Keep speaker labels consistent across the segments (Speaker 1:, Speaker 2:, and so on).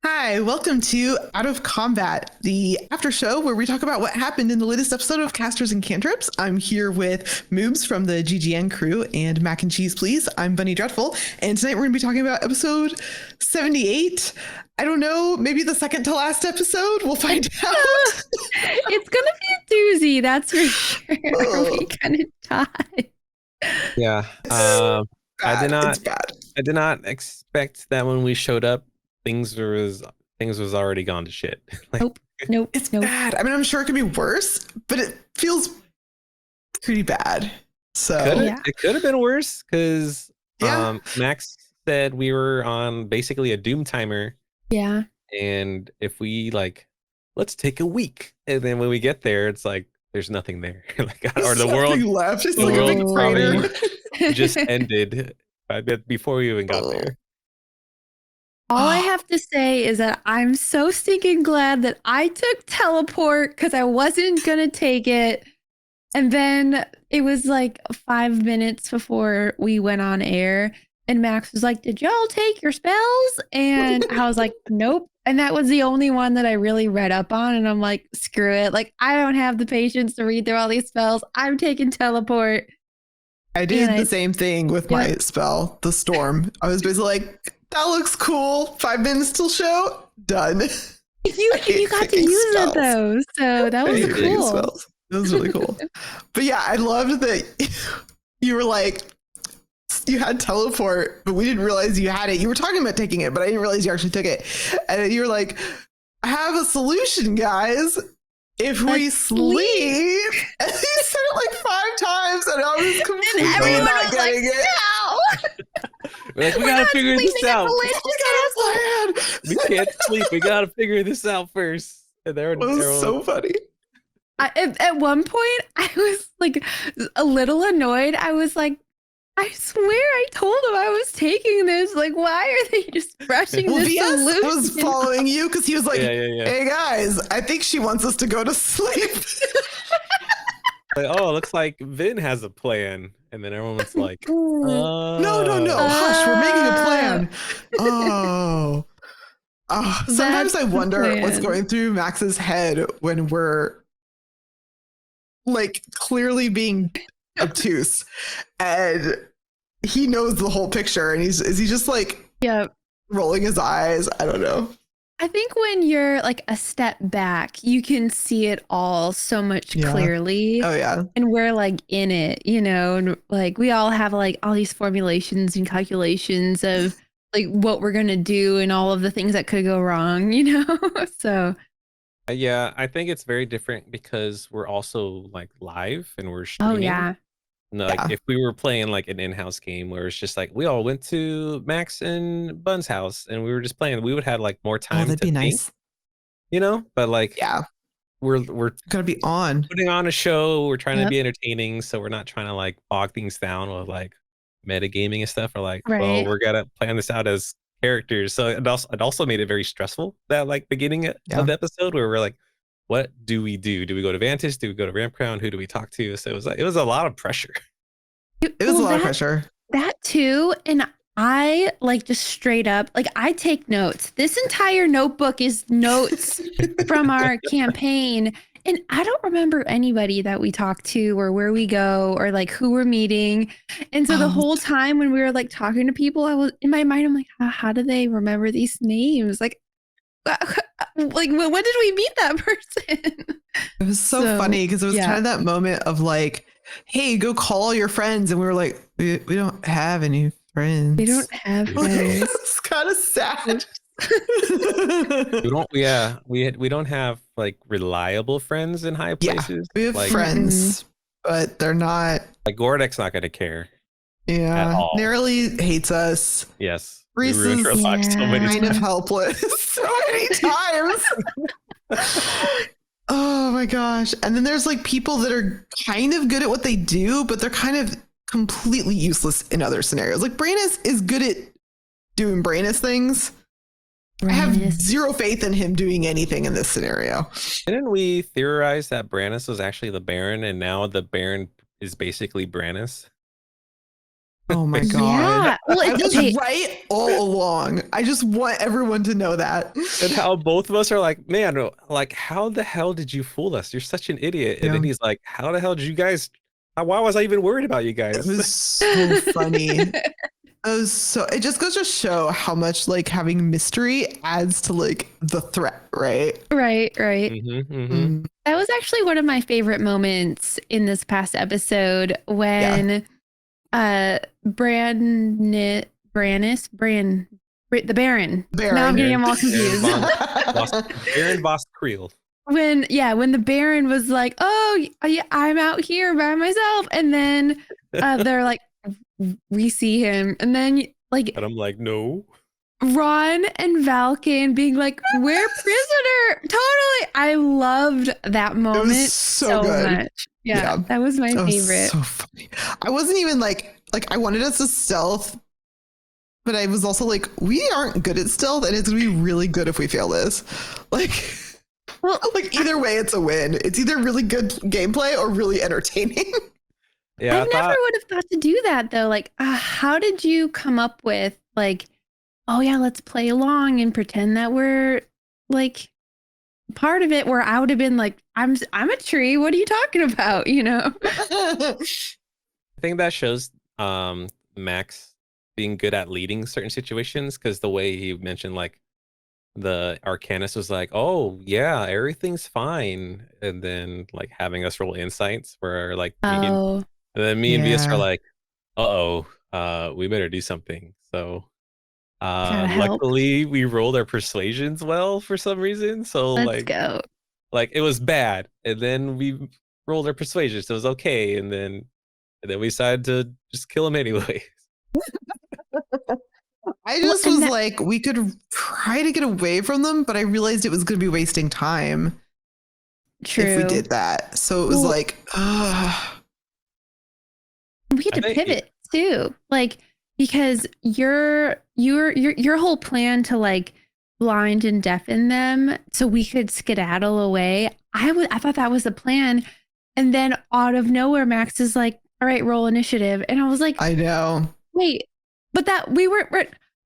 Speaker 1: Hi, welcome to Out of Combat, the after show where we talk about what happened in the latest episode of Casters and Cantrips. I'm here with Moobs from the GGN crew and Mac and Cheese, please. I'm Bunny Dreadful, and tonight we're going to be talking about episode 78. I don't know, maybe the second to last episode. We'll find out.
Speaker 2: It's gonna be a doozy, that's for sure. We kind of died.
Speaker 3: Yeah, I did not expect that when we showed up, things was already gone to shit. Like,
Speaker 2: Nope.
Speaker 1: It's bad. I mean, I'm sure it could be worse, but it feels pretty bad. So
Speaker 3: it could have been worse because Max said we were on basically a doom timer.
Speaker 2: Yeah.
Speaker 3: And if we let's take a week, and then when we get there, it's like there's nothing there. Or the world
Speaker 1: left. It's
Speaker 3: the
Speaker 1: like a big
Speaker 3: world
Speaker 1: crater.
Speaker 3: just ended before we even got there.
Speaker 2: All I have to say is that I'm so stinking glad that I took teleport because I wasn't gonna take it. And then it was like 5 minutes before we went on air. And Max was like, "Did y'all take your spells?" And I was like, "Nope." And that was the only one that I really read up on. And I'm like, screw it. Like, I don't have the patience to read through all these spells. I'm taking teleport.
Speaker 1: I did the same thing with my spell, the storm. I was basically like, that looks cool. 5 minutes till show. Done.
Speaker 2: You got to use it though. So that was cool.
Speaker 1: It was really cool. But yeah, I loved that you were like, you had teleport, but we didn't realize you had it. You were talking about taking it, but I didn't realize you actually took it. And then you were like, I have a solution, guys. If we sleep. And you said it like 5 times, and I was completely not getting it.
Speaker 3: No. We gotta figure this out. We can't sleep. We gotta figure this out first. And it
Speaker 1: was so funny.
Speaker 2: At one point, I was like a little annoyed. I was like, I swear I told him I was taking this. Like, why are they just rushing this solution?
Speaker 1: Was following you because he was like, hey guys, I think she wants us to go to sleep.
Speaker 3: Like, oh, looks like Vin has a plan. And then everyone's like,
Speaker 1: no. Hush, we're making a plan. Sometimes I wonder what's going through Max's head when we're like clearly being obtuse and he knows the whole picture, and is he just like rolling his eyes? I don't know. I
Speaker 2: think when you're like a step back, you can see it all so much clearly.
Speaker 1: Oh yeah.
Speaker 2: And we're like in it, you know, and like we all have like all these formulations and calculations of like what we're gonna do and all of the things that could go wrong, you know. So
Speaker 3: yeah, I think it's very different because we're also like live and we're streaming.
Speaker 2: Oh yeah.
Speaker 3: No, like if we were playing like an in-house game where it's just like we all went to Max and Bun's house and we were just playing, we would have like more time to think, nice. You know, but like we're
Speaker 1: gonna be on
Speaker 3: putting on a show, we're trying to be entertaining, so we're not trying to like bog things down with like metagaming and stuff. We're like, well, we're gonna plan this out as characters. So it also made it very stressful, that like beginning of the episode where we're like, what do we do? Do we go to Vantage? Do we go to Ramp Crown? Who do we talk to? So it was a lot of pressure.
Speaker 1: It was a lot of pressure.
Speaker 2: That too. And I like just straight up, like I take notes. This entire notebook is notes from our campaign. And I don't remember anybody that we talked to or where we go or like who we're meeting. And so the whole time when we were like talking to people, I was in my mind, I'm like, how do they remember these names? Like when did we meet that person?
Speaker 1: It was so funny because it was kind of that moment of like, hey, go call your friends. And we were like, we don't have any friends.
Speaker 2: We don't have friends.
Speaker 1: It's kind of sad.
Speaker 3: we don't have like reliable friends in high places.
Speaker 1: We have
Speaker 3: like,
Speaker 1: friends, but they're not.
Speaker 3: Like Gordek's not going to care.
Speaker 1: Yeah, Narrowly hates us.
Speaker 3: Yes.
Speaker 1: Reese is
Speaker 3: so many
Speaker 1: kind of helpless so many times. Oh my gosh. And then there's like people that are kind of good at what they do, but they're kind of completely useless in other scenarios. Like Branus is good at doing Branus things. I have zero faith in him doing anything in this scenario.
Speaker 3: Didn't we theorize that Branus was actually the Baron and now the Baron is basically Branus?
Speaker 1: Oh my god.
Speaker 2: Yeah. Well,
Speaker 1: I was
Speaker 2: okay.
Speaker 1: right all along. I just want everyone to know that.
Speaker 3: And how both of us are like, man, like, how the hell did you fool us? You're such an idiot. And then he's like, how the hell did you guys? Why was I even worried about you guys?
Speaker 1: It was so funny. It just goes to show how much like having mystery adds to like the threat, right?
Speaker 2: Right.
Speaker 1: Mm.
Speaker 2: That was actually one of my favorite moments in this past episode when the Baron. Now I'm getting them all confused.
Speaker 3: Baron Voss Creel.
Speaker 2: When the Baron was like, "Oh, yeah, I'm out here by myself," and then they're like, "We see him," and then like,
Speaker 3: and I'm like, "No."
Speaker 2: Ron and Valken being like, "We're prisoner." Totally, I loved that moment so much. Yeah, that was my favorite.
Speaker 1: So funny. I wasn't even like I wanted us to stealth, but I was also like, we aren't good at stealth, and it's gonna be really good if we fail this. Like. Well, like either way, it's a win. It's either really good gameplay or really entertaining.
Speaker 2: Yeah, I never would have thought to do that though. Like, how did you come up with like, oh yeah, let's play along and pretend that we're like part of it? Where I would have been like, I'm a tree. What are you talking about? You know.
Speaker 3: I think that shows Max being good at leading certain situations, because the way he mentioned like. The Arcanist was like, oh yeah, everything's fine, and then like having us roll insights where like and then me and Vias are like, we better do something. So luckily we rolled our persuasions well for some reason, so
Speaker 2: let's go.
Speaker 3: Like it was bad, and then we rolled our persuasions, so it was okay, and then we decided to just kill him anyway.
Speaker 1: I just was like, we could try to get away from them, but I realized it was going to be wasting time.
Speaker 2: True.
Speaker 1: If we did that. So it was like,
Speaker 2: we had to pivot too. Like, because your whole plan to like blind and deafen them so we could skedaddle away. I thought that was the plan. And then out of nowhere, Max is like, all right, roll initiative. And I was like,
Speaker 1: I know.
Speaker 2: Wait, but that we're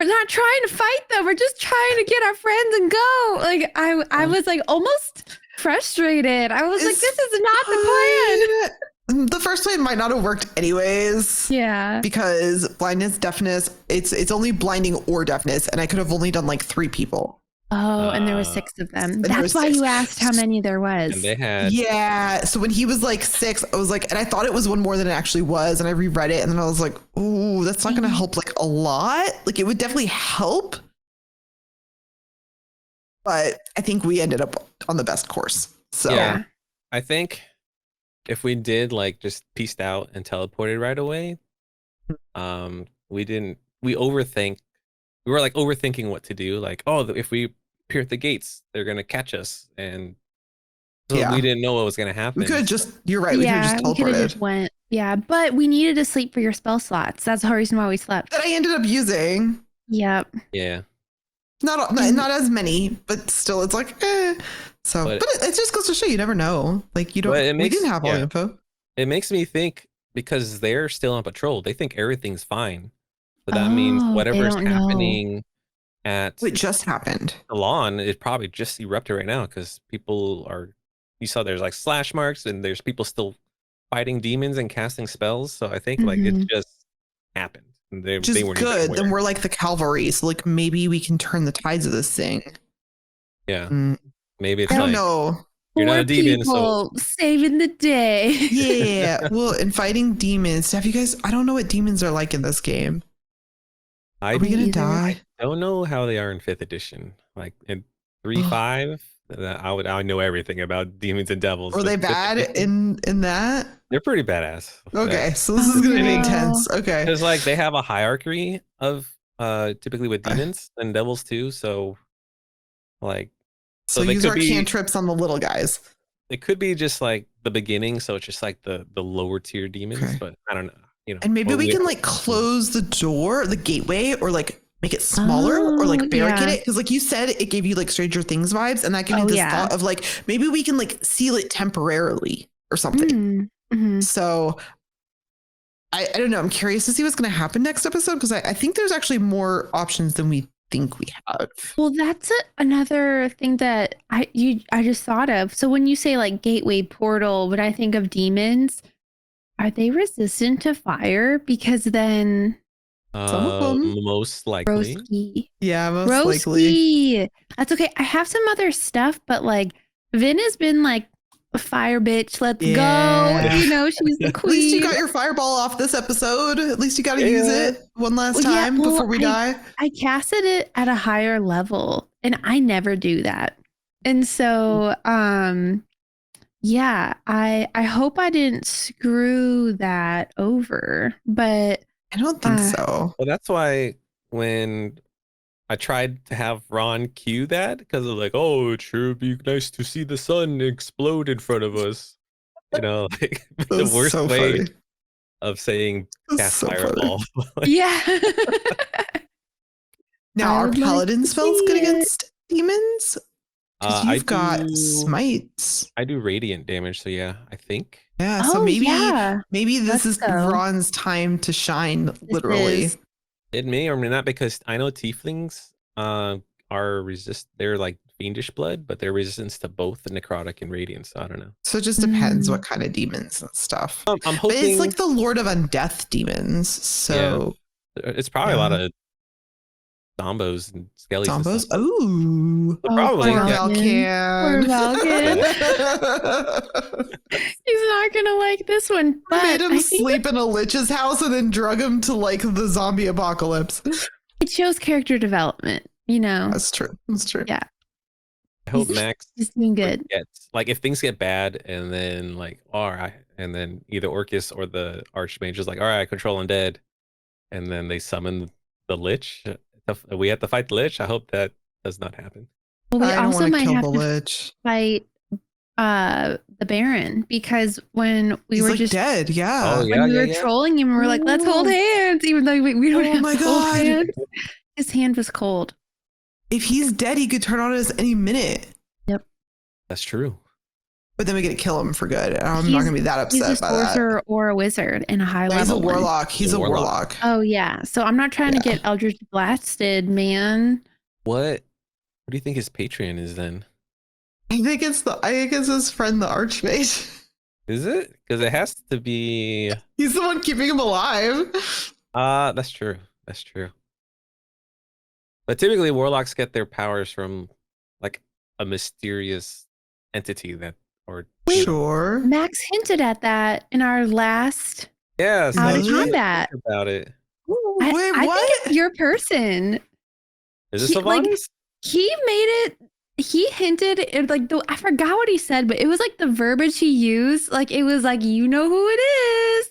Speaker 2: not trying to fight them. We're just trying to get our friends and go. Like I was like almost frustrated. I was like, this is not the
Speaker 1: plan. The first plan might not have worked anyways.
Speaker 2: Yeah.
Speaker 1: Because blindness, deafness, it's only blinding or deafness, and I could have only done like 3 people.
Speaker 2: Oh, and there were 6 of them. That's why you asked how many there was.
Speaker 3: And they had...
Speaker 1: Yeah. So when he was like 6, I was like, and I thought it was one more than it actually was. And I reread it, and then I was like, ooh, that's not going to help like a lot. Like it would definitely help. But I think we ended up on the best course. So
Speaker 3: yeah, I think if we did like just pieced out and teleported right away, we were like overthinking what to do. Like, oh, if we appear at the gates, they're gonna catch us, and so we didn't know what was gonna happen.
Speaker 1: We could just, you're right, we could have just teleported.
Speaker 2: Just went. Yeah, but we needed to sleep for your spell slots. That's the reason why we slept.
Speaker 1: That I ended up using.
Speaker 2: Yep.
Speaker 3: Yeah.
Speaker 1: Not as many, but still, it's like, So, but it just goes to show you never know. Like you don't. We didn't have all the info.
Speaker 3: It makes me think, because they're still on patrol, they think everything's fine. So that means whatever's happening
Speaker 1: it just happened.
Speaker 3: The lawn, it probably just erupted right now, because people are. You saw there's like slash marks, and there's people still fighting demons and casting spells. So I think like it just happened. They weren't
Speaker 1: good. Then we're like the cavalry, so like maybe we can turn the tides of this thing.
Speaker 3: Yeah, maybe it's.
Speaker 1: I don't know.
Speaker 3: You're not a demon, so
Speaker 2: saving the day.
Speaker 1: Yeah, well, and fighting demons. Have you guys? I don't know what demons are like in this game. Are we gonna die?
Speaker 3: I don't know how they are in 5th edition. Like in 3.5, I know everything about demons and devils.
Speaker 1: Were they bad in that?
Speaker 3: They're pretty badass.
Speaker 1: Okay, so this is gonna be intense. Okay,
Speaker 3: because like they have a hierarchy of typically with demons and devils too. So like,
Speaker 1: so use our cantrips on the little guys.
Speaker 3: It could be just like the beginning, so it's just like the lower tier demons, but I don't know. You know,
Speaker 1: and maybe we can like close the door, the gateway, or like make it smaller, or like barricade it, because like you said, it gave you like Stranger Things vibes, and that gave me this thought of like maybe we can like seal it temporarily or something. So I don't know. I'm curious to see what's going to happen next episode because I think there's actually more options than we think we have.
Speaker 2: Well, that's another thing that I just thought of. So when you say like gateway portal, when I think of demons, are they resistant to fire? Because then
Speaker 1: some of them,
Speaker 3: most likely.
Speaker 2: Broski.
Speaker 1: Yeah, most likely.
Speaker 2: That's okay. I have some other stuff, but like Vin has been like a fire bitch. Let's go. You know, she's the queen.
Speaker 1: At least you got your fireball off this episode. At least you got to use it one last time before we die.
Speaker 2: I casted it at a higher level, and I never do that. And so, yeah, I hope I didn't screw that over, but
Speaker 1: I don't think so.
Speaker 3: Well, that's why when I tried to have Ron cue that, because of like, oh, it sure be nice to see the sun explode in front of us. You know, like the worst way of saying cast fireball.
Speaker 2: Yeah.
Speaker 1: Now, are paladin spells good against demons? Because you've got smites.
Speaker 3: I do radiant damage, so yeah, I think.
Speaker 1: Yeah, so maybe this is Ron's time to shine, literally.
Speaker 3: It may or may not, because I know tieflings they're like fiendish blood, but they're resistant to both the necrotic and radiant, so I don't know.
Speaker 1: So it just depends what kind of demons and stuff.
Speaker 3: I'm hoping,
Speaker 1: but it's like the Lord of Undeath demons, so
Speaker 3: it's probably a lot of zombos and skellies.
Speaker 1: Zombos? Ooh.
Speaker 3: Probably.
Speaker 1: Poor Valkan.
Speaker 2: He's not gonna like this one. But
Speaker 1: made him sleep in a lich's house and then drug him to like the zombie apocalypse.
Speaker 2: It shows character development, you know.
Speaker 1: That's true. That's true.
Speaker 2: Yeah.
Speaker 3: I hope Max
Speaker 2: is doing good.
Speaker 3: Like if things get bad and then like and then either Orcus or the Archmage is like, all right, control undead, and then they summon the Lich. We have to fight the Lich. I hope that does not happen.
Speaker 2: Well, we also might have to fight the Baron, because when we were just
Speaker 1: dead,
Speaker 2: when we were trolling him, we were like, let's hold hands, even though we don't have to hold hands. His hand was cold.
Speaker 1: If he's dead, he could turn on us any minute.
Speaker 2: Yep,
Speaker 3: that's true.
Speaker 1: But then we get to kill him for good. I'm not gonna be that upset.
Speaker 2: He's a sorcerer or a wizard in a high level.
Speaker 1: He's a warlock. He's a warlock.
Speaker 2: Oh yeah. So I'm not trying to get Eldritch blasted, man.
Speaker 3: What do you think his Patreon is then?
Speaker 1: I think it's his friend, the Archmage.
Speaker 3: Is it? Because it has to be.
Speaker 1: He's the one keeping him alive.
Speaker 3: That's true. That's true. But typically, warlocks get their powers from like a mysterious entity that.
Speaker 1: Sure.
Speaker 2: Max hinted at that in our last
Speaker 3: out of
Speaker 2: combat
Speaker 3: about it.
Speaker 1: Wait, what?
Speaker 2: I think it's your person.
Speaker 3: Is this Sylvanas?
Speaker 2: He made it. He hinted it, like I forgot what he said, but it was like the verbiage he used. Like it was like, you know who it is,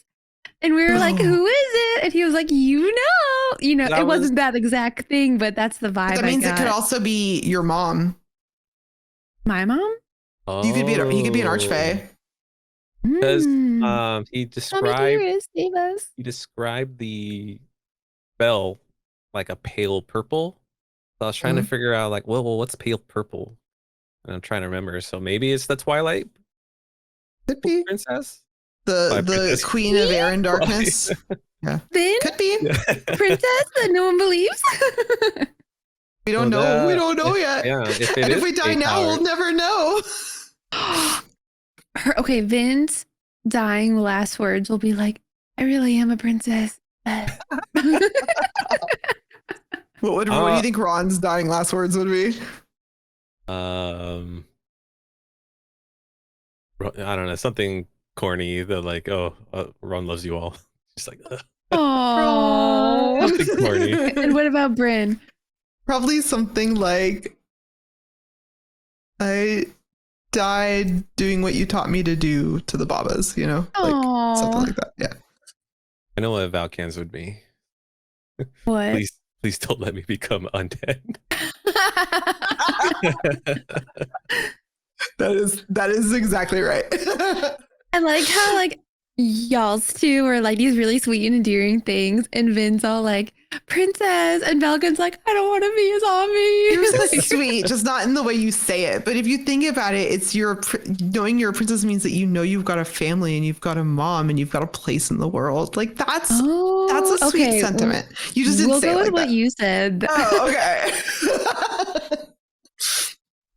Speaker 2: and we were like, who is it? And he was like, you know, it wasn't that exact thing, but that's the vibe.
Speaker 1: That means it could also be your mom.
Speaker 2: My mom.
Speaker 1: He could be an archfey.
Speaker 3: Because he described the spell like a pale purple. So I was trying to figure out like, well, what's pale purple? And I'm trying to remember. So maybe it's the Twilight princess,
Speaker 1: the Queen of Air and Darkness. Yeah, could be
Speaker 2: princess that no one believes.
Speaker 1: We don't know. We don't know yet.
Speaker 3: Yeah,
Speaker 1: if we die now, we'll never know.
Speaker 2: Okay, Vin's dying last words will be like, I really am a princess.
Speaker 1: What do you think Ron's dying last words would be?
Speaker 3: I don't know, something corny that like, Ron loves you all. Just like,
Speaker 2: oh,
Speaker 3: something corny.
Speaker 2: And what about Bryn?
Speaker 1: Probably something like, I died doing what you taught me to do to the Babas, you know? Like something like that. Yeah.
Speaker 3: I know what Valkan's would be.
Speaker 2: What?
Speaker 3: Please don't let me become undead.
Speaker 1: That is exactly right.
Speaker 2: I like how y'all's two are like these really sweet and endearing things, and Vin's all like princess, and Belkin's like, I don't want to be a zombie.
Speaker 1: You're so
Speaker 2: Like,
Speaker 1: sweet, just not in the way you say it. But if you think about it, it's knowing you're a princess means that you know you've got a family and you've got a mom and you've got a place in the world. Like that's a sweet sentiment. You just didn't say it like that.
Speaker 2: What you said.
Speaker 1: Oh, okay.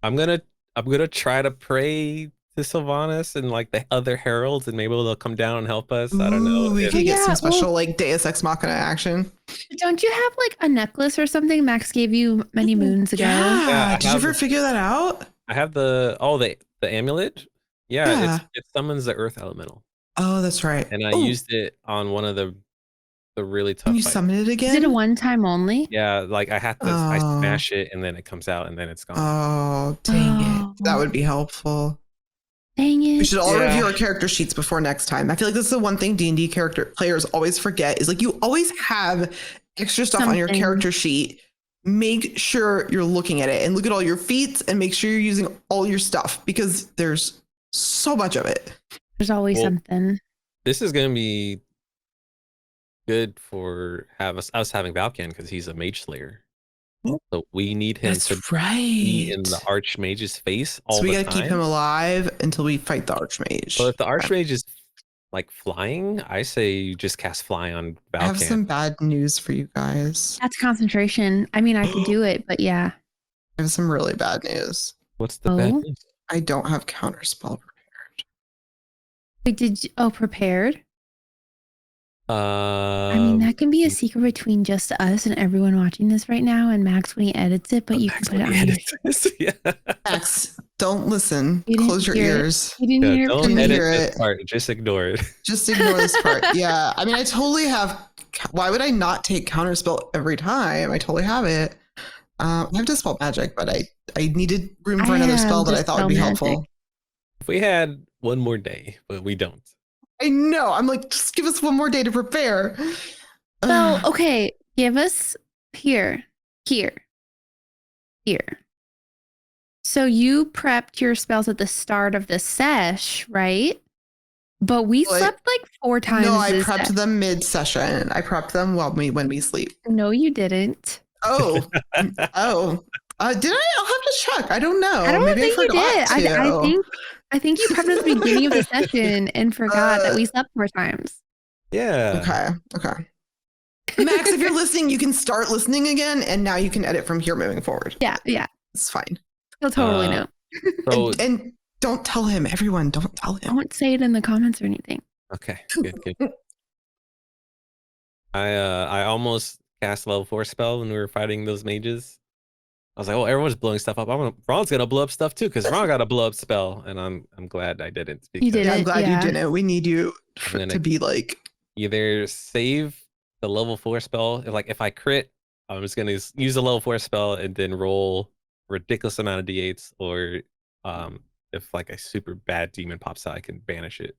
Speaker 3: I'm gonna try to pray to Sylvanas and like the other heralds, and maybe they'll come down and help us. I don't know.
Speaker 1: We could get some special like Deus Ex Machina action.
Speaker 2: Don't you have like a necklace or something Max gave you many moons ago?
Speaker 1: Yeah. Did you ever figure that out?
Speaker 3: I have the amulet. Yeah. It summons the earth elemental.
Speaker 1: Oh, that's right.
Speaker 3: And I used it on one of the really tough.
Speaker 1: Can you summon it again?
Speaker 2: Is it a one-time only?
Speaker 3: Yeah, like I have to I smash it and then it comes out and then it's gone.
Speaker 1: Oh, dang it. That would be helpful.
Speaker 2: Dang it.
Speaker 1: We should all review our character sheets before next time. I feel like this is the one thing D&D players always forget is like you always have extra stuff on your character sheet. Make sure you're looking at it and look at all your feats and make sure you're using all your stuff because there's so much of it.
Speaker 2: There's always something.
Speaker 3: This is going to be good for us having Valken because he's a mage slayer. So we need him to be in the Archmage's face all the time. So we got to
Speaker 1: keep him alive until we fight the Archmage.
Speaker 3: Well, if the Archmage is like flying, I say you just cast fly on Valken.
Speaker 1: I have some bad news for you guys.
Speaker 2: That's concentration. I mean, I could do it, but yeah.
Speaker 1: I have some really bad news.
Speaker 3: What's the bad news?
Speaker 1: I don't have counterspell prepared.
Speaker 2: Wait, prepared? I mean, that can be a secret between just us and everyone watching this right now, and Max when he edits it, but you can put it on your...
Speaker 1: Max, don't listen. Close your ears.
Speaker 2: You didn't hear it.
Speaker 3: Don't edit this part. Just ignore it.
Speaker 1: Just ignore this part. Yeah. I mean, I totally have... Why would I not take counterspell every time? I totally have it. I have Dispel Magic, but I needed room for another spell that I thought would be helpful.
Speaker 3: If we had one more day, but we don't.
Speaker 1: I know. I'm like, just give us one more day to prepare.
Speaker 2: So, okay, give us here. So you prepped your spells at the start of the sesh, right? But we slept like 4 times.
Speaker 1: No, I prepped them mid-session. I prepped them when we sleep.
Speaker 2: No, you didn't.
Speaker 1: Oh. Did I? I'll have to check. I don't know.
Speaker 2: I don't
Speaker 1: Maybe
Speaker 2: think
Speaker 1: I
Speaker 2: you did.
Speaker 1: to.
Speaker 2: I think you prepped at the beginning of the session and forgot that we slept 4 times.
Speaker 3: Yeah.
Speaker 1: Okay. Max, if you're listening, you can start listening again, and now you can edit from here moving forward.
Speaker 2: Yeah.
Speaker 1: It's fine.
Speaker 2: He'll totally know.
Speaker 3: So,
Speaker 1: and don't tell him. Everyone, don't tell him.
Speaker 2: Don't say it in the comments or anything.
Speaker 3: Okay. Good. I almost cast a level 4 spell when we were fighting those mages. I was like, oh, everyone's blowing stuff up. Ron's gonna blow up stuff too, because Ron got a blow up spell, and I'm glad I didn't.
Speaker 2: You did.
Speaker 1: I'm glad you didn't. We need you to be like
Speaker 3: either save the level 4 spell. Like if I crit, I'm just gonna use the level 4 spell and then roll a ridiculous amount of d8s, or if like a super bad demon pops out, I can banish it.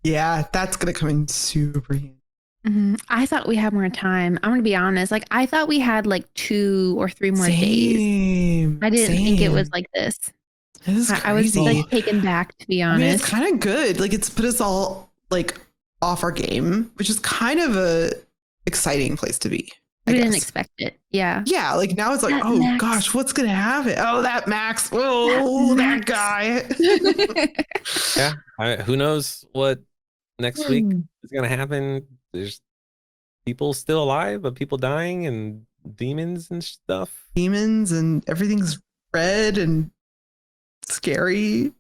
Speaker 1: Yeah, that's gonna come in super handy.
Speaker 2: Mm-hmm. I thought we had more time. I'm gonna be honest. Like I thought we had like 2 or 3 more days. I didn't think it was like this.
Speaker 1: This is crazy.
Speaker 2: I was like taken back, to be honest.
Speaker 1: I mean, it's kind of good. Like it's put us all like off our game, which is kind of a exciting place to be.
Speaker 2: We didn't expect it. Yeah.
Speaker 1: Yeah. Like now it's like, oh Max. Gosh, what's gonna happen? Oh, that Max. Oh, that guy.
Speaker 3: Yeah. Who knows what next week is gonna happen? There's people still alive, but people dying and demons and stuff.
Speaker 1: Demons and everything's red and scary.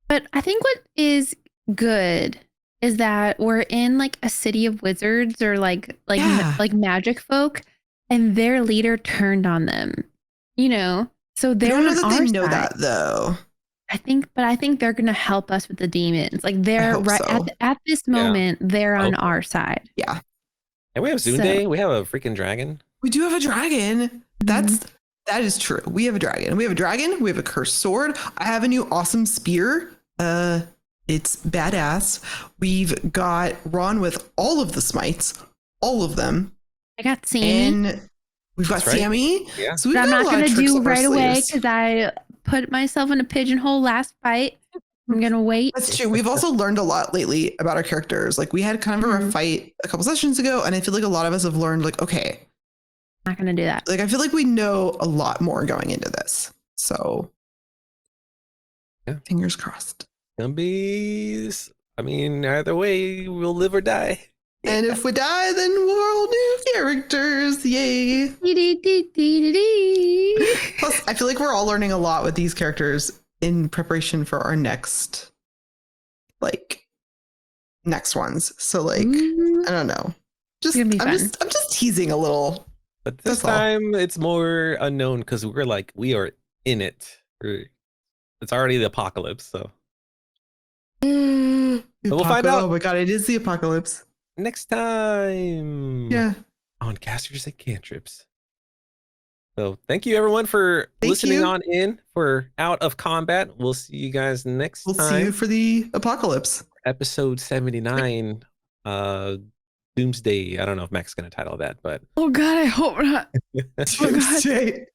Speaker 2: But I think what is good is that we're in like a city of wizards or like magic folk, and their leader turned on them. You know, so they're on our side.
Speaker 1: Know that though.
Speaker 2: I think they're gonna help us with the demons. Like they're at this moment, they're on our side.
Speaker 1: Yeah.
Speaker 3: And we have Zunde. We have a freaking dragon.
Speaker 1: We do have a dragon. That is true. We have a dragon. We have a cursed sword. I have a new awesome spear. It's badass. We've got Ron with all of the smites, all of them.
Speaker 2: I got Sammy.
Speaker 1: And we've got Sammy.
Speaker 3: Yeah.
Speaker 1: So
Speaker 2: I'm not gonna do right away because I put myself in a pigeonhole last fight. I'm gonna wait.
Speaker 1: That's true. We've also learned a lot lately about our characters. Like we had kind of a fight a couple sessions ago, and I feel like a lot of us have learned like, okay,
Speaker 2: not gonna do that.
Speaker 1: Like I feel like we know a lot more going into this. So fingers crossed.
Speaker 3: Gonna be, I mean, either way, we'll live or die.
Speaker 1: And if we die, then we're all new characters. Yay. Plus, I feel like we're all learning a lot with these characters in preparation for our next ones. So like, I don't know. I'm just teasing a little.
Speaker 3: But this time it's more unknown because we are in it. It's already the apocalypse, so. We'll find out.
Speaker 1: Oh my god, it is the apocalypse.
Speaker 3: Next time.
Speaker 1: Yeah.
Speaker 3: On Casters and Cantrips. So thank you everyone for listening on in for Out of Combat. We'll see you guys next time.
Speaker 1: We'll see you for the apocalypse.
Speaker 3: Episode 79. Doomsday. I don't know if Mac's gonna title that, but
Speaker 2: oh god, I hope not.
Speaker 1: Doomsday.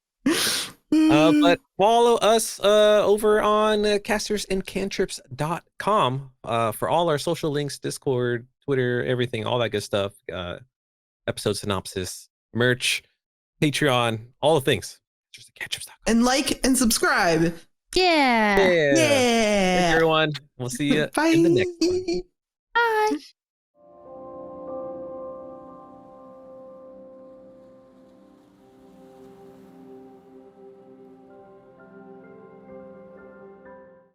Speaker 3: But follow us over on castersandcantrips.com for all our social links, Discord, Twitter, everything, all that good stuff. Episode synopsis, merch, Patreon, all the things. Just cantrips.com.
Speaker 1: And like and subscribe.
Speaker 2: Yeah.
Speaker 1: Yeah.
Speaker 3: Thank you, everyone. We'll see you in the next one.
Speaker 2: Bye.